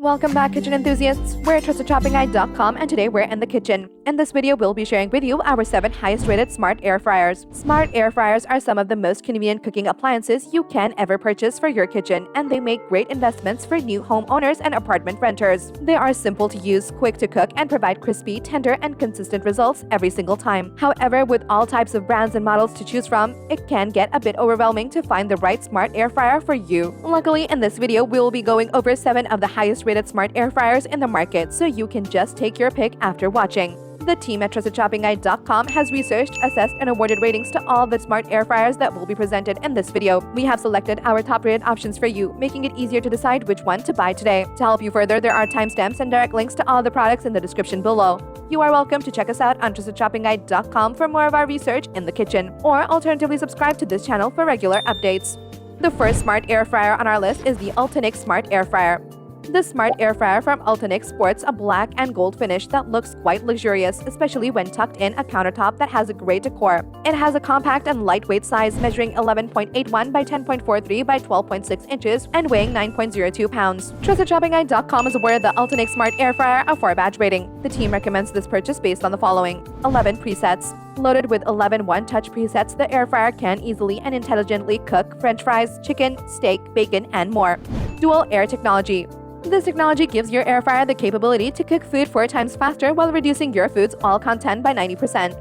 Welcome back, kitchen enthusiasts. We're at trustedchoppingguide.com and today we're in the kitchen. In this video, we'll be sharing with you our 7 highest rated smart air fryers. Smart air fryers are some of the most convenient cooking appliances you can ever purchase for your kitchen, and they make great investments for new homeowners and apartment renters. They are simple to use, quick to cook, and provide crispy, tender, and consistent results every single time. However, with all types of brands and models to choose from, it can get a bit overwhelming to find the right smart air fryer for you. Luckily, in this video, we will be going over 7 of the highest rated smart air fryers in the market, so you can just take your pick after watching. The team at trustedchoppingguide.com has researched, assessed, and awarded ratings to all the smart air fryers that will be presented in this video. We have selected our top-rated options for you, making it easier to decide which one to buy today. To help you further, there are timestamps and direct links to all the products in the description below. You are welcome to check us out on trustedchoppingguide.com for more of our research in the kitchen, or alternatively subscribe to this channel for regular updates. The first smart air fryer on our list is the Ultenic smart air fryer. The smart air fryer from Ultenic sports a black and gold finish that looks quite luxurious, especially when tucked in a countertop that has a great decor. It has a compact and lightweight size measuring 11.81 by 10.43 by 12.6 inches and weighing 9.02 pounds. TrustedShoppingGuide.com is awarded the Ultenic smart air fryer a 4-badge rating. The team recommends this purchase based on the following: 11 presets. Loaded with 11 one-touch presets, the air fryer can easily and intelligently cook French fries, chicken, steak, bacon, and more. Dual air technology. This technology gives your air fryer the capability to cook food 4 times faster while reducing your food's oil content by 90%.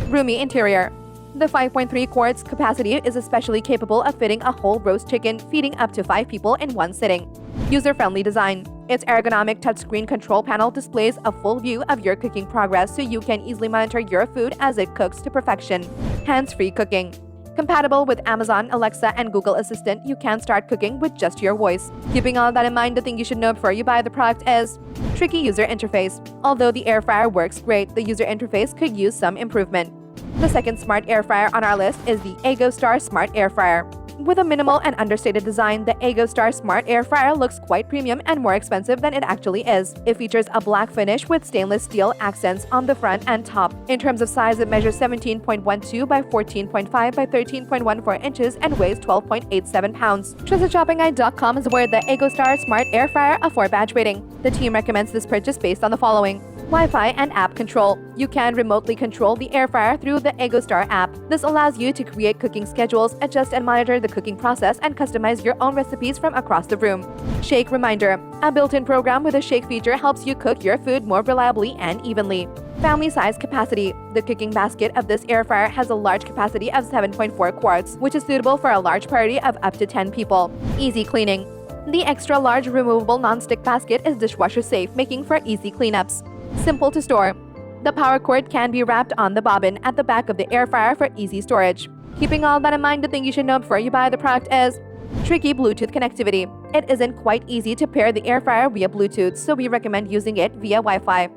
Roomy interior. The 5.3 quarts capacity is especially capable of fitting a whole roast chicken, feeding up to 5 people in one sitting. User-friendly design. Its ergonomic touchscreen control panel displays a full view of your cooking progress so you can easily monitor your food as it cooks to perfection. Hands-free cooking. Compatible with Amazon, Alexa, and Google Assistant, you can start cooking with just your voice. Keeping all that in mind, the thing you should know before you buy the product is tricky user interface. Although the air fryer works great, the user interface could use some improvement. The second smart air fryer on our list is the Aigostar smart air fryer. With a minimal and understated design, the Aigostar smart air fryer looks quite premium and more expensive than it actually is. It features a black finish with stainless steel accents on the front and top. In terms of size, it measures 17.12 by 14.5 by 13.14 inches and weighs 12.87 pounds. TrustedShoppingGuide.com is awarded the Aigostar smart air fryer a 4-badge rating. The team recommends this purchase based on the following: Wi-Fi and app control. You can remotely control the air fryer through the Aigostar app. This allows you to create cooking schedules, adjust and monitor the cooking process, and customize your own recipes from across the room. Shake reminder. A built-in program with a shake feature helps you cook your food more reliably and evenly. Family size capacity. The cooking basket of this air fryer has a large capacity of 7.4 quarts, which is suitable for a large party of up to 10 people. Easy cleaning. The extra large removable non-stick basket is dishwasher safe, making for easy cleanups. Simple to store. The power cord can be wrapped on the bobbin at the back of the air fryer for easy storage. Keeping all that in mind, the thing you should know before you buy the product is tricky Bluetooth connectivity. It isn't quite easy to pair the air fryer via Bluetooth, so we recommend using it via Wi-Fi.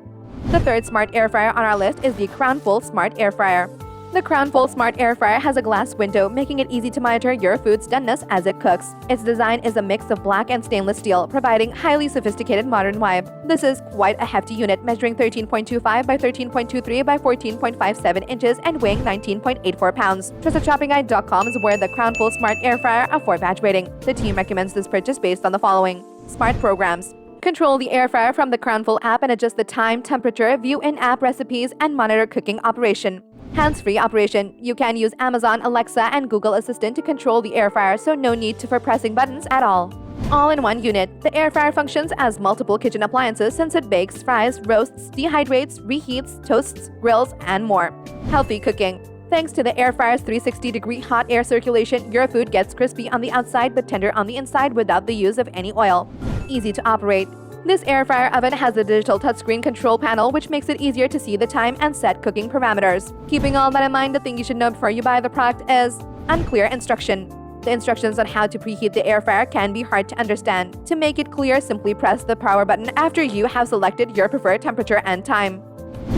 The third smart air fryer on our list is the CROWNFUL smart air fryer. The CROWNFUL smart air fryer has a glass window, making it easy to monitor your food's doneness as it cooks. Its design is a mix of black and stainless steel, providing highly sophisticated modern vibe. This is quite a hefty unit, measuring 13.25 by 13.23 by 14.57 inches and weighing 19.84 pounds. TrustedShoppingGuide.com is awarded the CROWNFUL smart air fryer a 4-badge rating. The team recommends this purchase based on the following: smart programs. Control the air fryer from the CROWNFUL app and adjust the time, temperature, view in-app recipes, and monitor cooking operation. Hands-free operation. You can use Amazon, Alexa, and Google Assistant to control the air fryer, so no need for pressing buttons at all. All-in-one unit. The air fryer functions as multiple kitchen appliances since it bakes, fries, roasts, dehydrates, reheats, toasts, grills, and more. Healthy cooking. Thanks to the air fryer's 360-degree hot air circulation, your food gets crispy on the outside but tender on the inside without the use of any oil. Easy to operate. This air fryer oven has a digital touchscreen control panel, which makes it easier to see the time and set cooking parameters. Keeping all that in mind, the thing you should know before you buy the product is unclear instruction. The instructions on how to preheat the air fryer can be hard to understand. To make it clear, simply press the power button after you have selected your preferred temperature and time.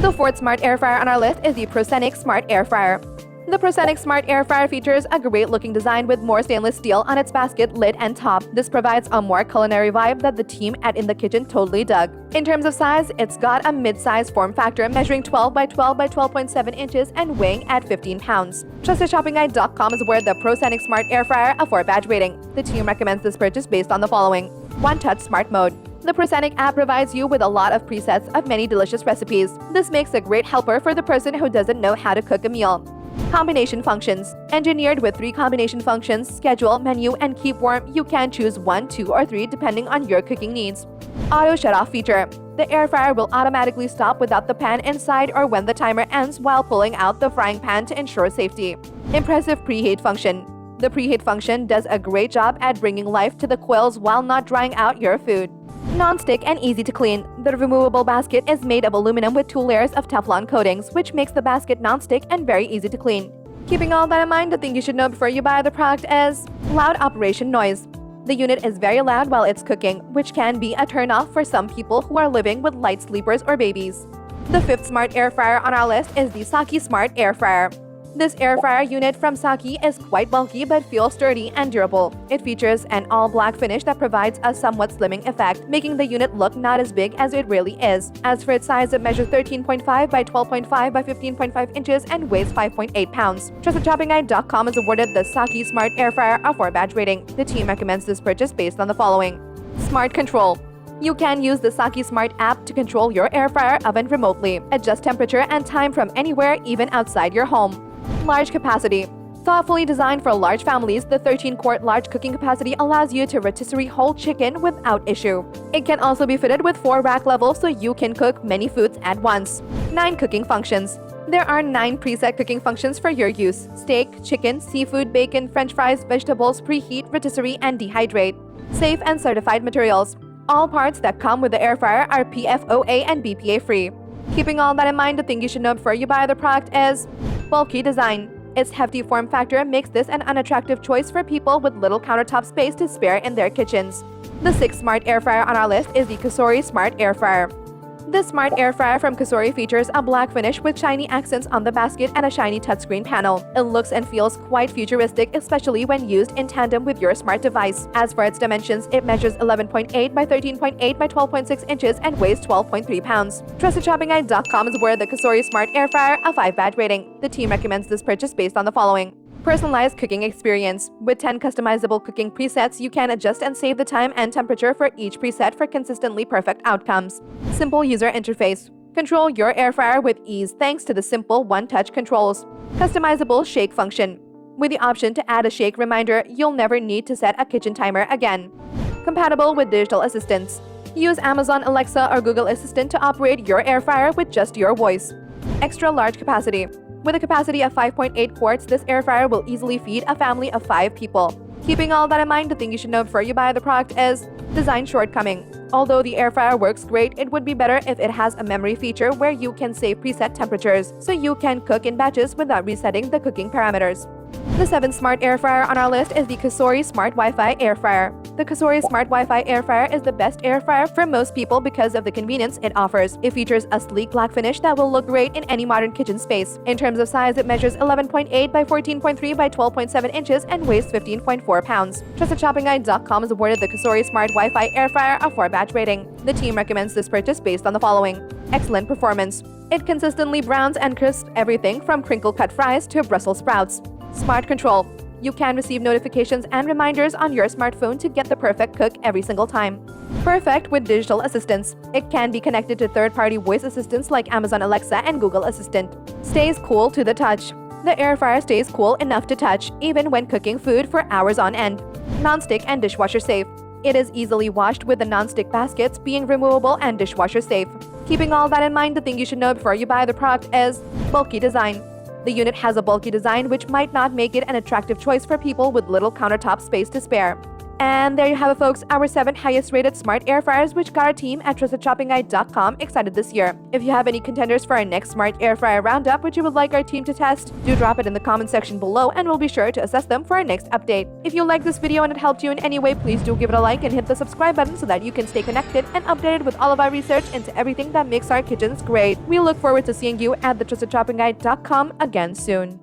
The fourth smart air fryer on our list is the Proscenic smart air fryer. The Proscenic smart air fryer features a great-looking design with more stainless steel on its basket, lid, and top. This provides a more culinary vibe that the team at In the Kitchen totally dug. In terms of size, it's got a mid-size form factor measuring 12 by 12 by 12.7 inches and weighing at 15 pounds. TrustedShoppingGuide.com is awarded the Proscenic smart air fryer a 4-badge rating. The team recommends this purchase based on the following: one-touch smart mode. The Proscenic app provides you with a lot of presets of many delicious recipes. This makes a great helper for the person who doesn't know how to cook a meal. Combination functions. Engineered with 3 combination functions, schedule, menu, and keep warm, you can choose 1, 2, or 3 depending on your cooking needs. Auto shut-off feature. The air fryer will automatically stop without the pan inside or when the timer ends while pulling out the frying pan to ensure safety. Impressive preheat function. The preheat function does a great job at bringing life to the coils while not drying out your food. Non-stick and easy to clean. The removable basket is made of aluminum with 2 layers of Teflon coatings, which makes the basket non-stick and very easy to clean. Keeping all that in mind, the thing you should know before you buy the product is loud operation noise. The unit is very loud while it's cooking, which can be a turn-off for some people who are living with light sleepers or babies. The 5th smart air fryer on our list is the SAKI Smart Air Fryer. This air fryer unit from SAKI is quite bulky but feels sturdy and durable. It features an all-black finish that provides a somewhat slimming effect, making the unit look not as big as it really is. As for its size, it measures 13.5 by 12.5 by 15.5 inches and weighs 5.8 pounds. TrustedShoppingGuide.com has awarded the SAKI Smart Air Fryer a 4-badge rating. The team recommends this purchase based on the following. Smart Control. You can use the SAKI Smart app to control your air fryer oven remotely. Adjust temperature and time from anywhere, even outside your home. Large capacity. Thoughtfully designed for large families, the 13-quart large cooking capacity allows you to rotisserie whole chicken without issue. It can also be fitted with 4 rack levels so you can cook many foods at once. 9 cooking functions. There are 9 preset cooking functions for your use: steak, chicken, seafood, bacon, french fries, vegetables, preheat, rotisserie, and dehydrate. Safe and certified materials. All parts that come with the air fryer are PFOA and BPA free. Keeping all that in mind, the thing you should know before you buy the product is bulky design. Its hefty form factor makes this an unattractive choice for people with little countertop space to spare in their kitchens. The 6th smart air fryer on our list is the COSORI Smart Air Fryer. This smart air fryer from COSORI features a black finish with shiny accents on the basket and a shiny touchscreen panel. It looks and feels quite futuristic, especially when used in tandem with your smart device. As for its dimensions, it measures 11.8 by 13.8 by 12.6 inches and weighs 12.3 pounds. TrustedShoppingGuide.com is awarded the COSORI Smart Air Fryer a 5-badge rating. The team recommends this purchase based on the following. Personalized cooking experience. With 10 customizable cooking presets, you can adjust and save the time and temperature for each preset for consistently perfect outcomes. Simple user interface. Control your air fryer with ease thanks to the simple one-touch controls. Customizable shake function. With the option to add a shake reminder, you'll never need to set a kitchen timer again. Compatible with digital assistants. Use Amazon Alexa or Google Assistant to operate your air fryer with just your voice. Extra large capacity. With a capacity of 5.8 quarts, this air fryer will easily feed a family of 5 people. Keeping all that in mind, the thing you should know before you buy the product is design shortcoming. Although the air fryer works great, it would be better if it has a memory feature where you can save preset temperatures, so you can cook in batches without resetting the cooking parameters. The 7th smart air fryer on our list is the COSORI Smart Wi-Fi Air Fryer. The COSORI Smart Wi-Fi Air Fryer is the best air fryer for most people because of the convenience it offers. It features a sleek black finish that will look great in any modern kitchen space. In terms of size, it measures 11.8 by 14.3 by 12.7 inches and weighs 15.4 pounds. TrustedShoppingGuide.com has awarded the COSORI Smart Wi-Fi Air Fryer a 4-badge rating. The team recommends this purchase based on the following. Excellent performance. It consistently browns and crisps everything from crinkle-cut fries to Brussels sprouts. Smart control. You can receive notifications and reminders on your smartphone to get the perfect cook every single time. Perfect with digital assistants. It can be connected to third-party voice assistants like Amazon Alexa and Google Assistant. Stays cool to the touch. The air fryer stays cool enough to touch, even when cooking food for hours on end. Non-stick and dishwasher safe. It is easily washed with the non-stick baskets being removable and dishwasher safe. Keeping all that in mind, the thing you should know before you buy the product is bulky design. The unit has a bulky design which might not make it an attractive choice for people with little countertop space to spare. And there you have it, folks, our 7 highest rated smart air fryers which got our team at TrustedShoppingGuide.com excited this year. If you have any contenders for our next smart air fryer roundup which you would like our team to test, do drop it in the comment section below and we'll be sure to assess them for our next update. If you liked this video and it helped you in any way, please do give it a like and hit the subscribe button so that you can stay connected and updated with all of our research into everything that makes our kitchens great. We look forward to seeing you at TrustedShoppingGuide.com again soon.